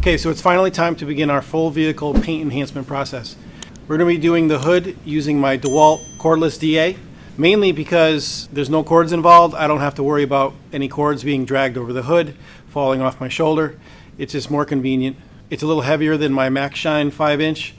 Okay, so it's finally time to begin our full vehicle paint enhancement process. We're going to be doing the hood using my DEWALT cordless DA, mainly because there's no cords involved. I don't have to worry about any cords being dragged over the hood, falling off my shoulder. It's just more convenient. It's a little heavier than my Max Shine 5-inch,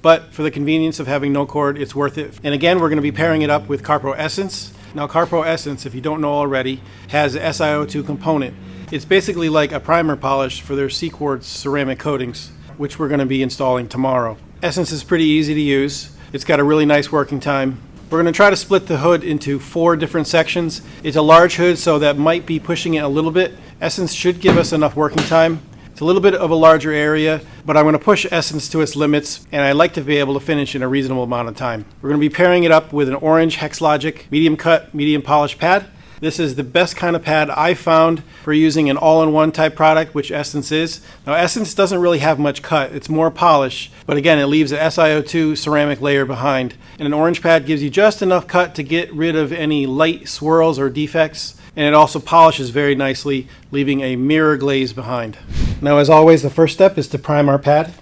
but for the convenience of having no cord, it's worth it. And again, we're going to be pairing it up with Carpro Essence. Now, Carpro Essence, if you don't know already, has a SiO2 component. It's basically like a primer polish for their C-Quartz ceramic coatings, which we're going to be installing tomorrow. Essence is pretty easy to use. It's got a really nice working time. We're going to try to split the hood into 4 different sections. It's a large hood, so that might be pushing it a little bit. Essence should give us enough working time. It's a little bit of a larger area, but I'm going to push Essence to its limits, and I like to be able to finish in a reasonable amount of time. We're going to be pairing it up with an orange HexLogic medium cut, medium polish pad. This is the best kind of pad I found for using an all-in-one type product, which Essence is. Now, Essence doesn't really have much cut. It's more polish, but again, it leaves an SiO2 ceramic layer behind. And an orange pad gives you just enough cut to get rid of any light swirls or defects, and it also polishes very nicely, leaving a mirror glaze behind. Now, as always, the first step is to prime our pad.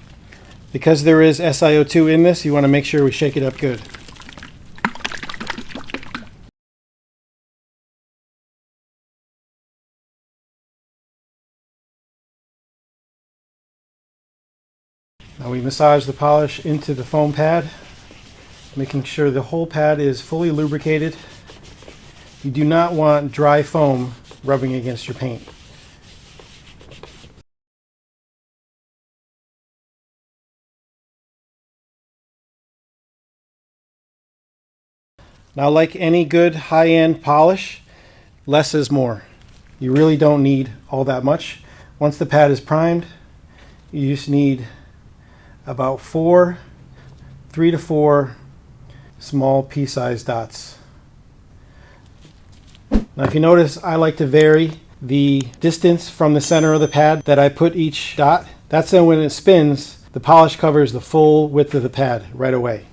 Because there is SiO2 in this, you want to make sure we shake it up good. Now we massage the polish into the foam pad, making sure the whole pad is fully lubricated. You do not want dry foam rubbing against your paint. Now, like any good high-end polish, less is more. You really don't need all that much. Once the pad is primed, you just need about 3 to 4 small pea-sized dots. Now, if you notice, I like to vary the distance from the center of the pad that I put each dot. That's then when it spins, the polish covers the full width of the pad right away.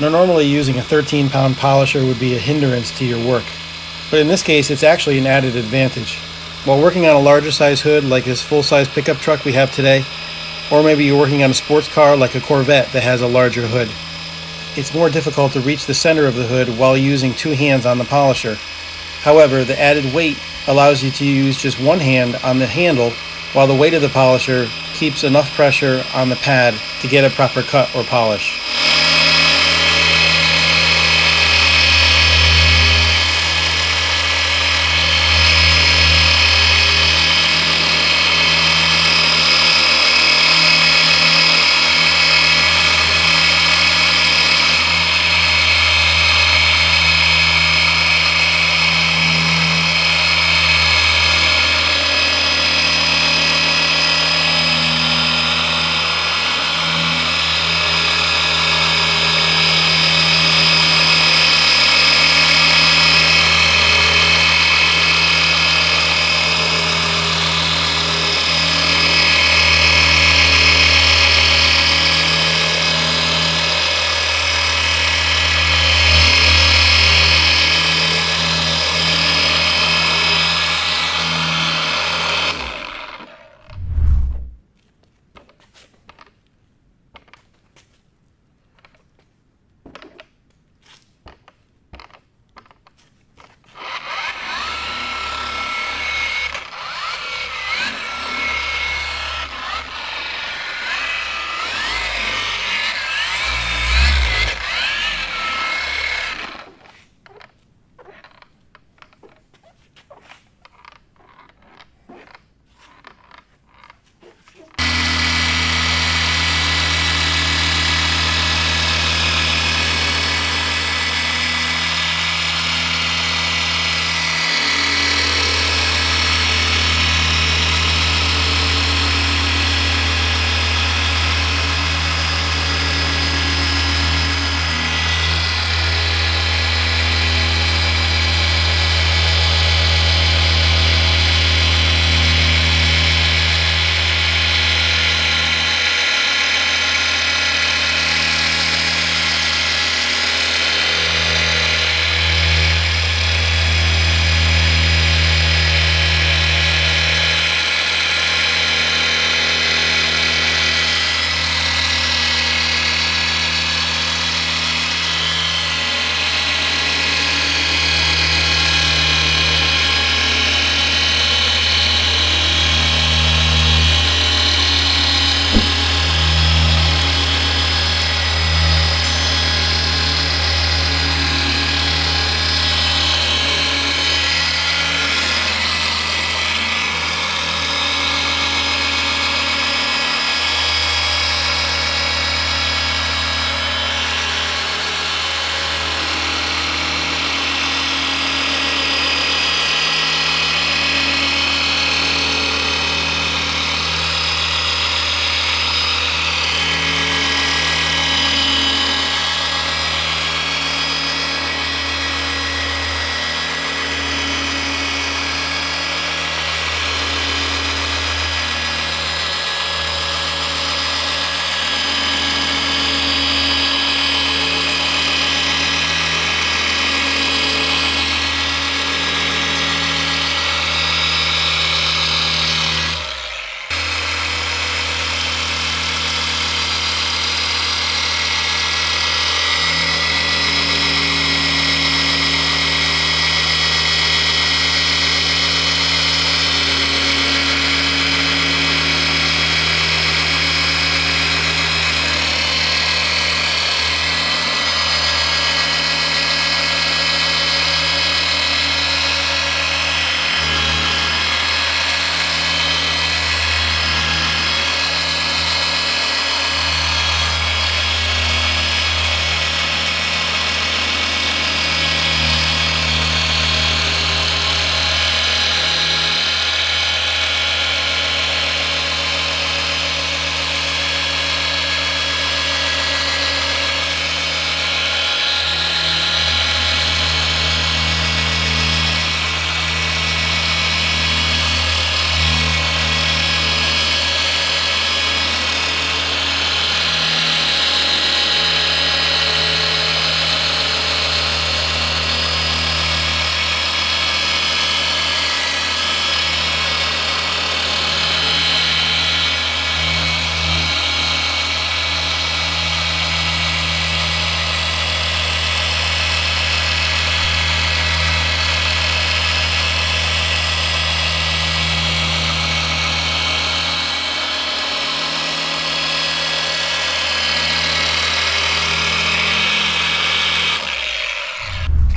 Now, normally using a 13-pound polisher would be a hindrance to your work, but in this case it's actually an added advantage. While working on a larger size hood like this full-size pickup truck we have today, or maybe you're working on a sports car like a Corvette that has a larger hood, it's more difficult to reach the center of the hood while using 2 hands on the polisher. However, the added weight allows you to use just one hand on the handle, while the weight of the polisher keeps enough pressure on the pad to get a proper cut or polish.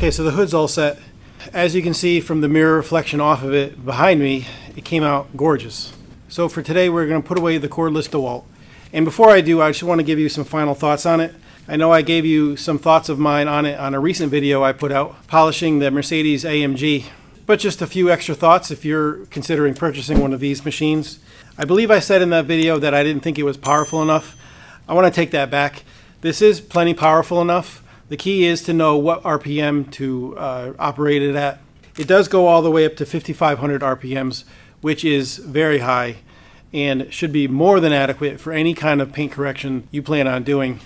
Okay, so the hood's all set. As you can see from the mirror reflection off of it behind me, it came out gorgeous. So for today, we're going to put away the cordless DEWALT. And before I do, I just want to give you some final thoughts on it. I know I gave you some thoughts of mine on it on a recent video I put out, polishing the Mercedes AMG. But just a few extra thoughts if you're considering purchasing one of these machines. I believe I said in that video that I didn't think it was powerful enough. I want to take that back. This is plenty powerful enough. The key is to know what RPM to operate it at. It does go all the way up to 5,500 RPMs, which is very high and should be more than adequate for any kind of paint correction you plan on doing.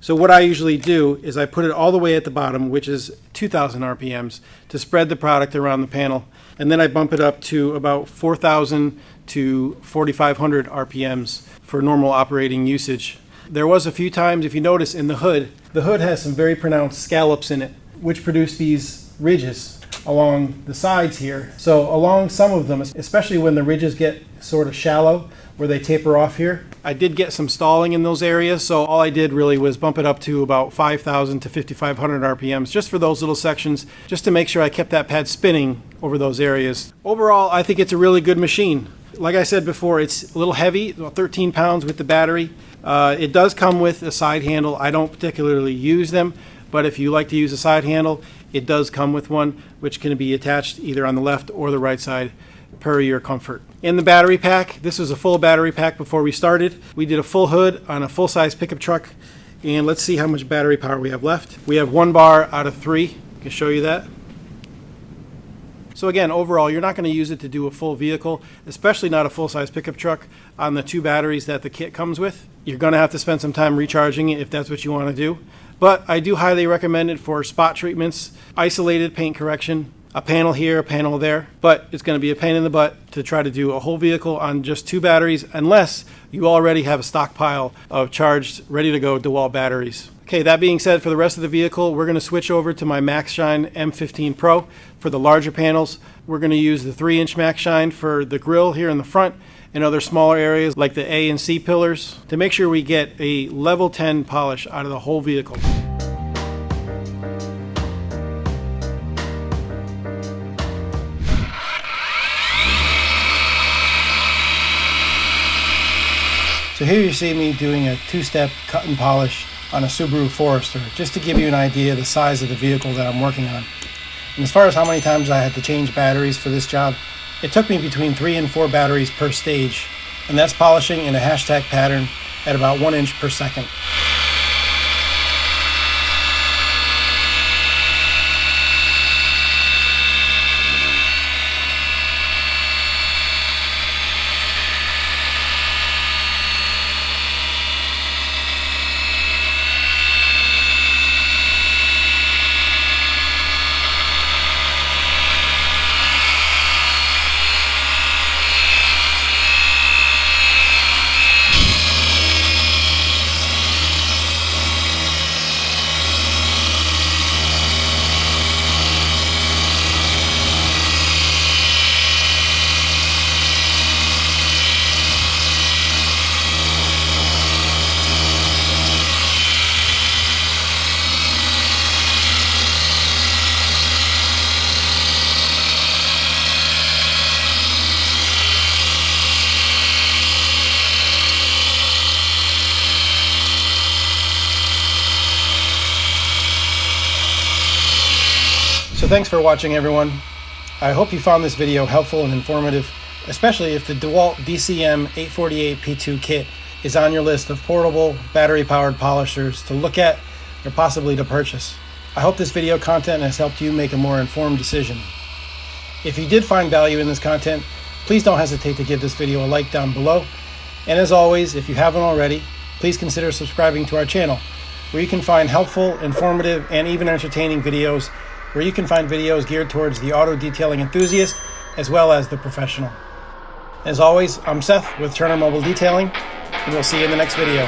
So what I usually do is I put it all the way at the bottom, which is 2,000 RPMs, to spread the product around the panel. And then I bump it up to about 4,000 to 4,500 RPMs for normal operating usage. There was a few times, if you notice in the hood has some very pronounced scallops in it, which produce these ridges along the sides here. So along some of them, especially when the ridges get sort of shallow, where they taper off here, I did get some stalling in those areas, so all I did really was bump it up to about 5,000 to 5,500 RPMs just for those little sections, just to make sure I kept that pad spinning over those areas. Overall, I think it's a really good machine. Like I said before, it's a little heavy, about 13 pounds with the battery. It does come with a side handle. I don't particularly use them, but if you like to use a side handle, it does come with one, which can be attached either on the left or the right side per your comfort. In the battery pack, this was a full battery pack before we started. We did a full hood on a full-size pickup truck, and let's see how much battery power we have left. We have 1 bar out of 3. I can show you that. So again, overall, you're not going to use it to do a full vehicle, especially not a full-size pickup truck on the 2 batteries that the kit comes with. You're going to have to spend some time recharging it if that's what you want to do. But I do highly recommend it for spot treatments, isolated paint correction, a panel here, a panel there. But it's going to be a pain in the butt to try to do a whole vehicle on just 2 batteries unless you already have a stockpile of charged, ready-to-go DEWALT batteries. Okay, that being said, for the rest of the vehicle, we're going to switch over to my MaxShine M15 Pro for the larger panels. We're going to use the 3-inch MaxShine for the grille here in the front and other smaller areas like the A and C pillars to make sure we get a level 10 polish out of the whole vehicle. So here you see me doing a 2-step cut and polish on a Subaru Forester, just to give you an idea of the size of the vehicle that I'm working on. And as far as how many times I had to change batteries for this job, it took me between 3 and 4 batteries per stage, and that's polishing in a hashtag pattern at about 1 inch per second. So thanks for watching, everyone. I hope you found this video helpful and informative, especially if the DEWALT DCM848P2 kit is on your list of portable battery-powered polishers to look at or possibly to purchase. I hope this video content has helped you make a more informed decision. If you did find value in this content, please don't hesitate to give this video a like down below. And as always, if you haven't already, please consider subscribing to our channel, where you can find helpful, informative, and even entertaining videos, where you can find videos geared towards the auto detailing enthusiast as well as the professional. As always, I'm Seth with Turner Mobile Detailing, and we'll see you in the next video.